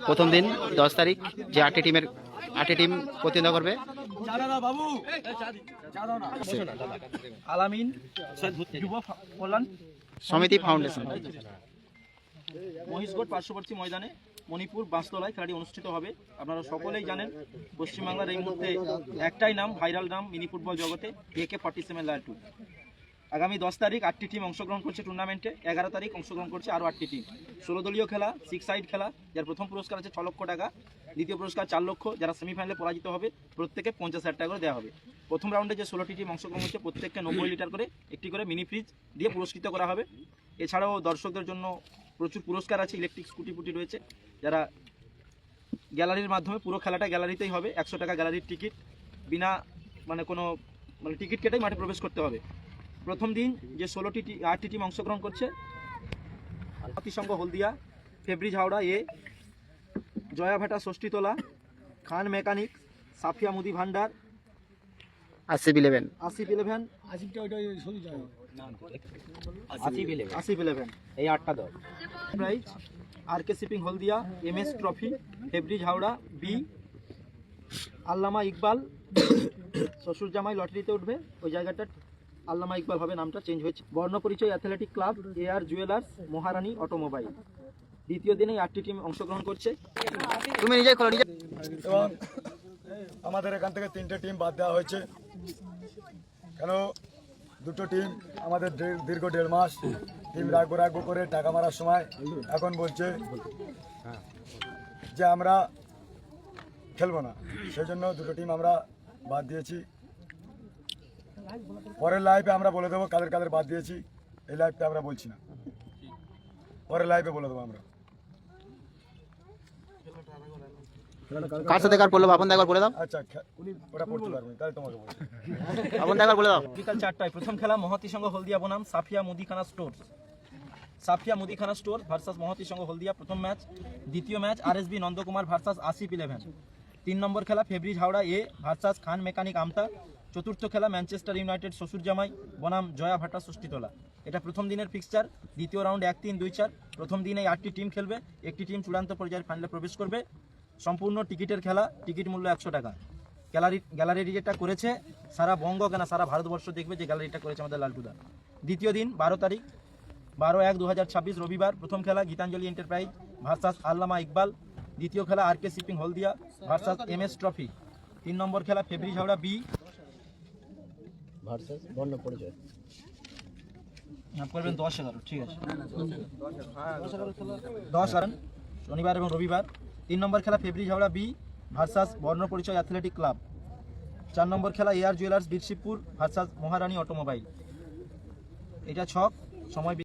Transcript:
প্রথম দিন 10 তারিখ যে 8টি টিম প্রতিদ্বন্দ্বিতা করবে। আলামিন যুব কল্যাণ সমিতি ফাউন্ডেশন মহিষগড় পার্শ্ববর্তী ময়দানে মণিপুর বাঁশতলায় খেলাটি অনুষ্ঠিত হবে। আপনারা সকলেই জানেন পশ্চিমবাংলার এই মুহূর্তে একটাই নাম, ভাইরাল নাম মিনি ফুটবল জগতে, AK-47 লায়ার 2। আগামী 10 তারিখ 8টি টিম অংশগ্রহণ করছে টুর্নামেন্টে। 11 তারিখ অংশগ্রহণ করছে আরও 8টি টিম। 16 দলীয় খেলা, 6 সাইড খেলা, যার প্রথম পুরস্কার আছে 6 লক্ষ টাকা, দ্বিতীয় পুরস্কার 4 লক্ষ, যারা সেমিফাইনালে পরাজিত হবে প্রত্যেকে 50,000 টাকা করে দেওয়া হবে। প্রথম রাউন্ডে যে 16টি টিম অংশগ্রহণ করছে প্রত্যেককে 90 লিটার করে একটি করে মিনি ফ্রিজ দিয়ে পুরস্কৃত করা হবে। এছাড়াও দর্শকদের জন্য প্রচুর পুরস্কার আছে, ইলেকট্রিক স্কুটি রয়েছে। যারা গ্যালারির মাধ্যমে, পুরো খেলাটা গ্যালারিতেই হবে, 100 টাকা গ্যালারির টিকিট, বিনা কোনো টিকিট কেটেই মাঠে প্রবেশ করতে হবে। প্রথম দিন যে 8টি টিম অংশগ্রহণ করছে, সংঘ হলদিয়া, ফেব্রিজ হাওড়া এ, জয়াভাটা ষষ্ঠীতলা, খান মেকানিক, সাফিয়া মুদি ভান্ডার, আসিফ ইলেভেন, এই 8টা দল। প্রাইজ RK শিপিং হলদিয়া, MS ট্রফি, ফেব্রিজ হাওড়া বি, আল্লামা ইকবাল শ্বশুর জামাই লটারিতে উঠবে, ওই জায়গাটা আল্লামা ইকবাল হবে, নামটা চেঞ্জ হয়েছে। বর্ণপরিচয় অ্যাথলেটিক ক্লাব, AR জুয়েলার্স, মহারানী অটোমোবাইল। দ্বিতীয় দিনে 8টি টিম অংশগ্রহণ করছে। তুমি নিজেই খোলো নিজে। এবং আমাদের এখান থেকে 3টে টিম বাদ দেওয়া হয়েছে, কেন 2টো টিম আমাদের দীর্ঘ 1.5 মাস টিম রাখবো করে টাকা মারার সময় এখন বলছে যে আমরা খেলবো না, সেই জন্য 2টো টিম আমরা বাদ দিয়েছি। পরের লাইভে আমরা বলে দেবো কাদের বাদ দিয়েছি, এই লাইভটা আমরা বলছি না, পরের লাইভে বলে দেবো আমরা। কার সাথে কার পড়লো আপন একবার বলে দাও। আচ্ছা, ওটা পড়তে পারবেন, তাই তোমাকে বলছি। আপন একবার বলে দাও। বিকাল 4টায় প্রথম খেলা মহতী সংঘ হলদিয়া বনাম সাফিয়া মুদিখানা স্টোর ভার্সাস মহতী সংঘ হলদিয়া প্রথম ম্যাচ। দ্বিতীয় match RSB Nandakumar versus Asif eleven. 3 নম্বর খেলা ফেব্রিজ হাওড়া এ ভার্সাস খান মেকানিক আমতা। চতুর্থ খেলা ম্যানচেস্টার ইউনাইটেড শ্বশুর জামাই বনাম জয়াভাটা ষষ্ঠীতলা। এটা প্রথম দিনের ফিক্সচার। দ্বিতীয় রাউন্ড 1, 3, 2, 4। প্রথম দিনে 8টি টিম খেলবে, একটি টিম চূড়ান্ত পর্যায়ের ফাইনালে প্রবেশ করবে। সম্পূর্ণ টিকিটের খেলা, টিকিট মূল্য 100 টাকা। গ্যালারি যেটা করেছে সারা বঙ্গ সারা ভারতবর্ষ দেখবে যে গ্যালারিটা করেছে আমাদের লালটুদা। দ্বিতীয় দিন 12 তারিখ 12/1/2026 রবিবার। প্রথম খেলা গীতাঞ্জলি এন্টারপ্রাইজ ভার্সাস আল্লামা ইকবাল। দ্বিতীয় খেলা RK শিপিং হলদিয়া ভার্সাস MS ট্রফি। 3 নম্বর খেলা ফেব্রিজ হাওড়া বি ভার্সাস বর্ণপরিচয়। করবেন 10-11, ঠিক আছে, 10 শনিবার এবং রবিবার। 3 নম্বর খেলা ফেব্রিজ হাওড়া বি ভার্সাস বর্ণপরিচয় অ্যাথলেটিক ক্লাব। 4 নম্বর খেলা AR জুয়েলার্স বীরশিবপুর ভার্সাস মহারানী অটোমোবাইল। এটা ছক সময়।